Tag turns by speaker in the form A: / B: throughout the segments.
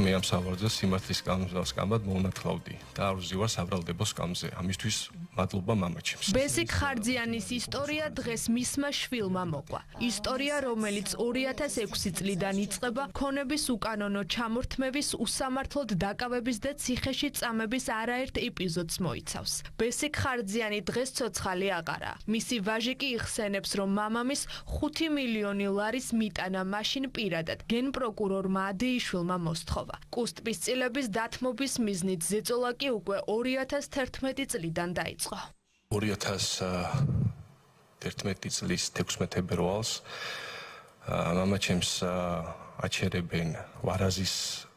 A: მე ამ სავარზე სიმართლის სკამბად მოუნათლავდი და არ ვზივარ საბრალდებო სკამზე. ამისთვის მადლობა მამაჩემს.
B: ბესიკ ხარძიანის ისტორია დღეს მისმა შვილმა მოყვა. ისტორია, რომელიც 2006 წლიდან იწყება ქონების უკანონო ჩამორთმევის, უსამართლოდ დაკავების და ციხეში წამების არაერთ ეპიზოდს მოიცავს. ბესიკ ხარძიანი დღეს ცოცხალი აღარა. მისი ვაჟი კი იხსენებს, რომ მამამის 5 მილიონი ლარის მიტანა მაშინ პირადად გენპროკურორმა ადეიშვილმა მოსთხოვა. კუსტპისწილების დათმობის მიზნით ზეწოლა კი უკვე 2011 წლიდან დაიწყო.
A: 2011 წლის 16 თებერვალს მამაჩემს აჩერებენ ვარაზის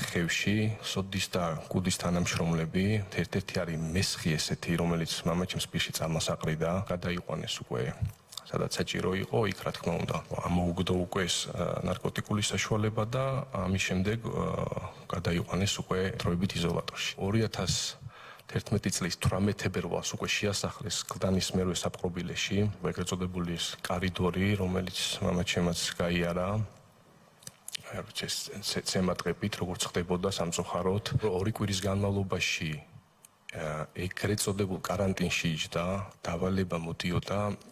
A: ხევში სოდის და კუდის თანამშრომლები. ერთ-ერთი არის მესხი ესეთი, რომელიც მამაჩემს პირში წამოსაყრიდა, გადაიყვანეს უკვე სადაც საჭირო იყო, იქ რა თქმა უნდა ამოუგდო უკვე ეს ნარკოტიკული საშუალება და ამის შემდეგ გადაიყვანეს უკვე დროებით იზოლატორში. 2011 წლის 18 თებერვალს უკვე შეასახლეს კლდანის მერვე საპყრობილეში, ეგრეთ წოდებული კარიდორი, რომელიც მამაჩემაც გაიარა ცემატყებით, როგორც ხდებოდა სამწუხაროდ. 2 კვირის განმავლობაში ეგრეთ წოდებულ კარანტინში იჯდა, დავალება მოდიოდა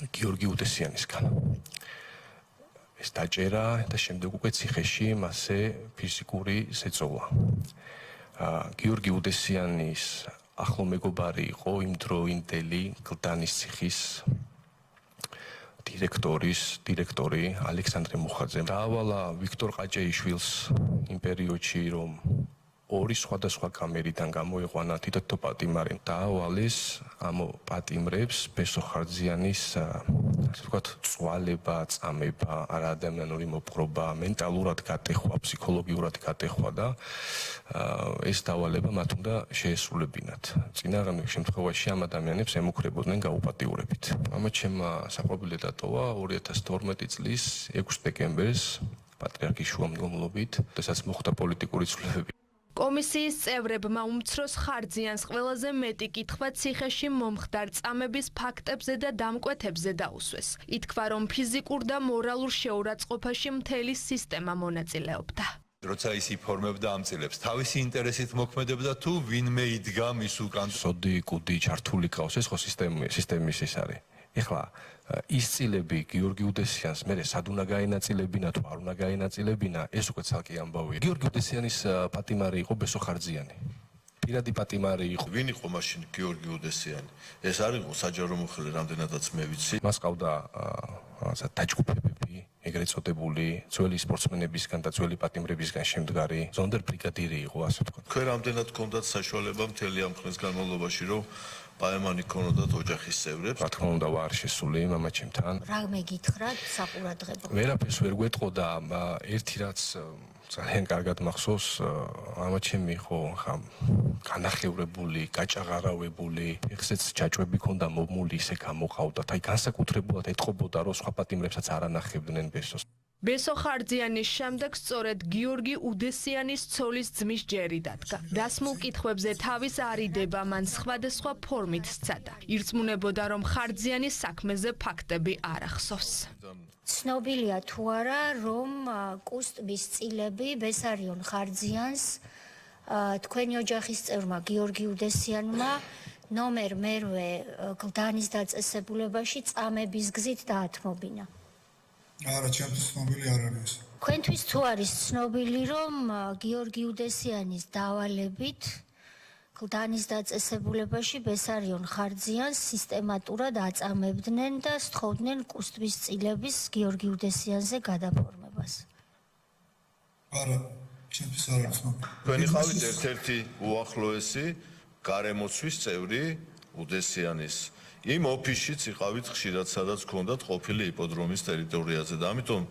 A: გიორგი უდესიანისგან. ეს დაჭერა და შემდეგ უკვე ციხეში მასე ფიზიკური ზეწოლა. გიორგი უდესიანის ახლო მეგობარი იყო იმდროინდელი კლდანის ციხის დირექტორი ალექსანდრე მუხაძე. დაავალა ვიქტორ ყაჭეიშვილს იმ პერიოდში, რომ 2 სხვადასხვა კამერიდან გამოიყვანა თითო პატიმარი. დაავალეს ამ პატიმრებს ბესო ხარძიანის ასე ვთქვათ, წვალება, წამება, არა ადამიანური მოპყრობა, მენტალურად გატეხვა, ფსიქოლოგიურად გატეხვა და ეს დავალება მათ უნდა შეესრულებინათ. წინააღმდეგ შემთხვევაში ამ ადამიანებს ემუქრებოდნენ გაუპატიურებით. მამაჩემმა საპყრობილე დატოვა 2012 წლის 6 დეკემბერს პატრიარქის შუამდგომლობით, როდესაც მოხდა პოლიტიკური ცვლილებები.
B: კომისიის წევრებმა უმცროს ხარძიანს ყველაზე მეტი კითხვა ციხეში მომხდარ წამების ფაქტებზე და დამკვეთებზე დაუსვეს. ითქვა, რომ ფიზიკურ და მორალურ შეურაცხყოფაში მთელი სისტემა მონაწილეობდა.
C: როცა ის იფორმებდა ამ წილებს, თავისი ინტერესით მოქმედებდა თუ ვინმე იდგა მის უკან.
A: სოდი, კუდი, ჩართული ყავს, ეს ხო სისტემის ის არის. ეხლა ის წილები გიორგი უდესიანს მერე სად უნდა გაენაწილებინა თუ არ უნდა გაენაწილებინა, ეს უკვე ცალკე ამბავია. გიორგი უდესიანის პატიმარი იყო ბესო ხარძიანი. პირადი პატიმარი იყო.
C: ვინ იყო მაშინ გიორგი უდესიანი? ეს არ იყო საჯარო მოხელე, რამდენადაც მე ვიცი.
A: მას ყავდა დაჯგუფებები, ეგრეთ წოდებული ძველი სპორტსმენებისგან და ძველი პატიმრებისგან შემდგარი ზონდერ ბრიგადირი იყო, ასე ვთქვათ.
C: თქვენ რამდენად გქონდათ საშუალება მთელი ამ ხნის განმავლობაში, რომ პაემანი ქონოდათ ოჯახის წევრებს?
A: რა თქმა უნდა ვარ შესული მამაჩემთან.
D: რა მეგითხრათ საყურადღებო?
A: ვერაფერს ვერ გვეტყო და ერთი რაც ძალიან კარგად მახსოვს, მამაჩემი ხო ხა განახევრებული, გაჭაღარავებული, ეხსეც ჯაჭვები ქონდა მომული, ისე გამოყავდათ. აი განსაკუთრებულად ეტყობოდა, რომ სხვა პატიმრებსაც არ ანახებდნენ ბესოს.
B: ბესო ხარძიანის შემდეგ სწორედ გიორგი უდესიანის ცოლის ძმის ჯერი დადგა. დასმულ კითხვებზე თავის არიდება მან სხვადასხვა ფორმით სცადა. ირწმუნებოდა, რომ ხარძიანის საქმეზე ფაქტები არ ახსოვს.
D: ცნობილია თუ არა, რომ კუსტბის წილები ბესარიონ ხარძიანს თქვენი ოჯახის წევრმა გიორგი უდესიანმა ნომერ მერვე კლდანის დაწესებულებაში წამების გზით დაათმობინა.
E: არა, ჩემთვის ცნობილი არ არის.
D: თქვენთვის თუ არის ცნობილი, რომ გიორგი უდესიანის დავალებით კლდანის დაწესებულებაში ბესარიონ ხარძიანს სისტემატურად აწამებდნენ და სთხოვდნენ კუსტბის წილების გიორგი უდესიანზე გადაფორმებას.
E: არა, ჩემთვის არ არის ცნობილი.
C: თქვენი ხავით ერთ-ერთი უახლოესი გარემოცვის წევრი უდესიანის იმ ოფისშიც იყავით ხშირად, სადაც ჰქონდათ ყოფილი იპოდრომის ტერიტორიაზე და ამიტომ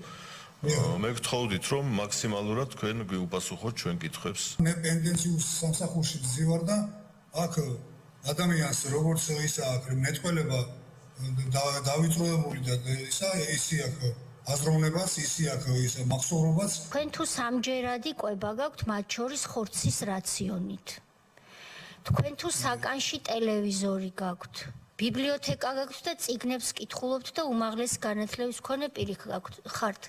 C: მე გთხოვდით, რომ მაქსიმალურად თქვენ გვიუპასუხოთ ჩვენ კითხვებს.
E: მე პენდენციურ სამსახურში ვზივარ და აქ ადამიანს როგორც ისა აქ მეტყველება დავიწროებული და ისი აქ აზროვნებას, ისი აქ ის მახსოვრობას.
D: თქვენ თუ სამჯერადი კვება გაქვთ მათ შორის ხორცის რაციონით. თქვენ თუ საკანში ტელევიზორი გაქვთ, ბიბლიოთეკა გაქვთ და წიგნებს კითხულობთ და უმაღლეს განათლების მქონე პირი ხართ.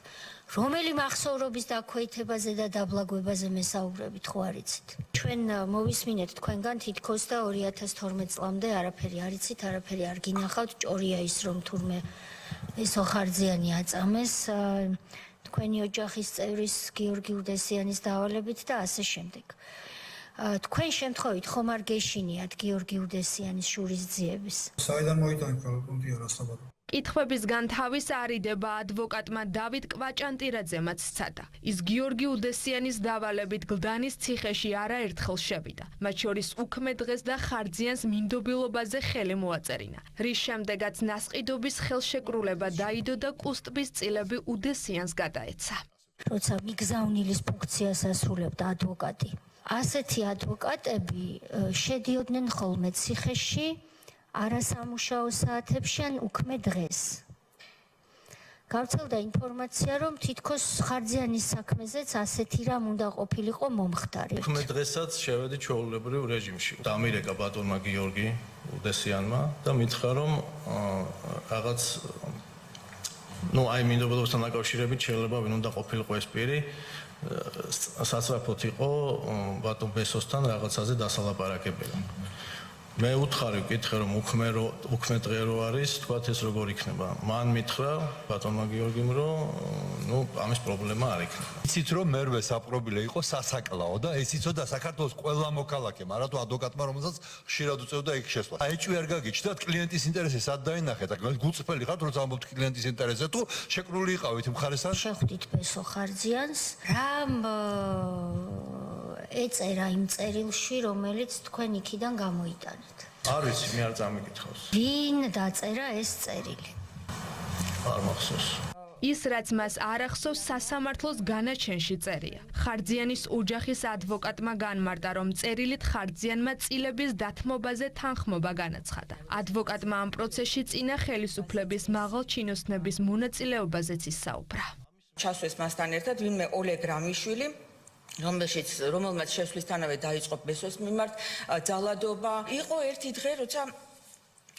D: რომელი მახსოვრობის დაქვეითებაზე და დაბლაგვებაზე მესაუბრებით, ხო არ იცით? ჩვენ მოვისმინეთ თქვენგან თითქოს და 2012 წლამდე არაფერი არ იცით, არაფერი არ გინახავთ, ჭორია ის რომ თურმე ესო ხარძიანი აწამეს თქვენი ოჯახის წევრის გიორგი უდესიანის დავალებით და ასე შემდეგ. თქვენ შემთხვევით ხომ არ გეშინიათ გიორგი უდესიანის შურის ძიების?
E: საიდან მოიტანეთ პუნქტი არასაბადო.
B: კითხვებისგან თავის არიდება ადვოკატმა დავით კვაჭანტირაძემაც სცადა. ის გიორგი უდესიანის დავალებით გლდანის ციხეში არაერთხელ შევიდა. მათ შორის უქმე დღეს და ხარძიანს მინდობილობაზე ხელი მოაწერინა. რის შემდეგაც ნასყიდობის ხელშეკრულება დაიდო და კუსტბის წილები უდესიანს გადაეცა.
D: როცა მიგზავნილის ფუნქციას ასრულებდა ადვოკატი. ასეთი ადვოკატები შედიოდნენ ხოლმე ციხეში არასამუშაო საათებში ან უქმე დღეს. გავრცელდა ინფორმაცია, რომ თითქოს ხარძიანის საქმეზეც ასეთი რამ უნდა ყოფილიყო მომხდარი.
F: უქმე დღესაც შევედი ჩვეულებრივ რეჟიმში. დამირეკა ბატონმა გიორგი უდესიანმა და მითხრა, რომ რაღაც აი მინდობილობასთან დაკავშირებით შეიძლება ვინ უნდა ყოფილიყო ეს პირი. სასწრაფოდ იყო ბატონ ბესოსთან რაღაცაზე დასალაპარაკებელი. მე უთხარი ვკითხე რომ უქმე დღე რო არის, თქვათ ეს როგორ იქნება. მან მითხრა ბატონმა გიორგიმ რომ ამის პრობლემა არ იქნება.
G: იცით რომ მერვე საპყრობილე იყო სასაკლაო და ეს იცოდა საქართველოს ყველა მოქალაქემ, არათუ ადვოკატმა რომელსაც ხშირად უწევდა იქ შესვლა. ეჭვი არ გაგიჩნდათ კლიენტის ინტერესი სად დაინახეთ? გუწფელი ხართ როცა ამბობთ კლიენტის ინტერესზე თუ შეკრული იყავით მხარესთან?
D: შეხვდით ბესო ხარძიანს, რამ ეწერა იმ წერილში, რომელიც თქვენ იქიდან გამოიტანეთ?
F: არ ვიცი, მე არ წამიკითხავს.
D: ვინ დაწერა ეს წერილი?
F: არ მახსოვს.
B: ის რაც მას არ ახსოვს სასამართლოს განაჩენში წერია. ხარძიანის ოჯახის ადვოკატმა განმარტა, რომ წერილით ხარძიანმა წილების დათმობაზე თანხმობა განაცხადა. ადვოკატმა ამ პროცესში წინა ხელისუფლების მაღალ ჩინოსნების მონაწილეობაზეც ისაუბრა.
H: ჩასვეს მასთან ერთად ვინმე ოლეგ რამიშვილი, რომელმაც შესვლისთანავე დაიწყო ბესოს მიმართ ძალადობა. იყო ერთი დღე, როცა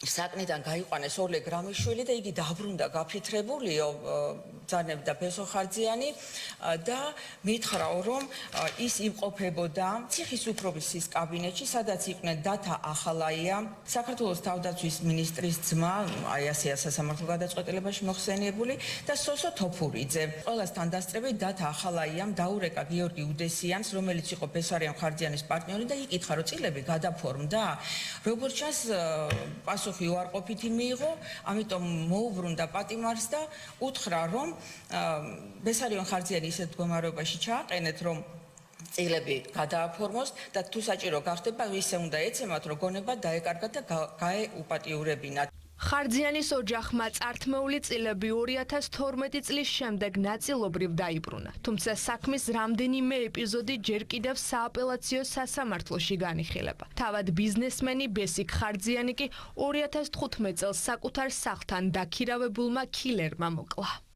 H: საკნიდან გაიყვანეს ოლეგ რამიშვილი და იგი დაბრუნდა გაფითრებულიო, ძანებდა ბესო ხარძიანი და მითხრაო, რომ ის იმყოფებოდა ციხის უფროსის კაბინეტში, სადაც იყვნენ დათა ახალაია, საქართველოს თავდაცვის მინისტრის ძმა, აი ასეა სასამართლო გადაწყვეტილებაში მოხსენიებული და სოსო თოფურიძე. ყველასთან დასწრებით დათა ახალაიამ დაურეკა გიორგი უდესიანს, რომელიც იყო ბესარიონ ხარძიანის პარტნიორი და იკითხა, რომ წილები გადაფორმდა. როგორც ჩანს, პასუხი უარყოფითი მიიღო, ამიტომ მოუბრუნდა პატიმარს და უთხრა, რომ ბესარიონ ხარძიანი ისეთ მდგომარეობაში ჩააყენეთ, რომ წილები გადააფორმოს და თუ საჭირო გახდება, ისე უნდა ეცემათ, რომ გონება დაეკარგათ და გაეუპატიურებინათ.
B: ხარძიანის ოჯახმა წართმეული წილები 2012 წლის შემდეგ ნაწილობრივ დაიბრუნა. თუმცა საქმის რამდენიმე ეპიზოდი ჯერ კიდევ სააპელაციო სასამართლოში განიხილება. თავად ბიზნესმენი ბესიკ ხარძიანი კი 2015 წელს საკუთარ სახლთან დაქირავებულმა ქილერმა მოკლა.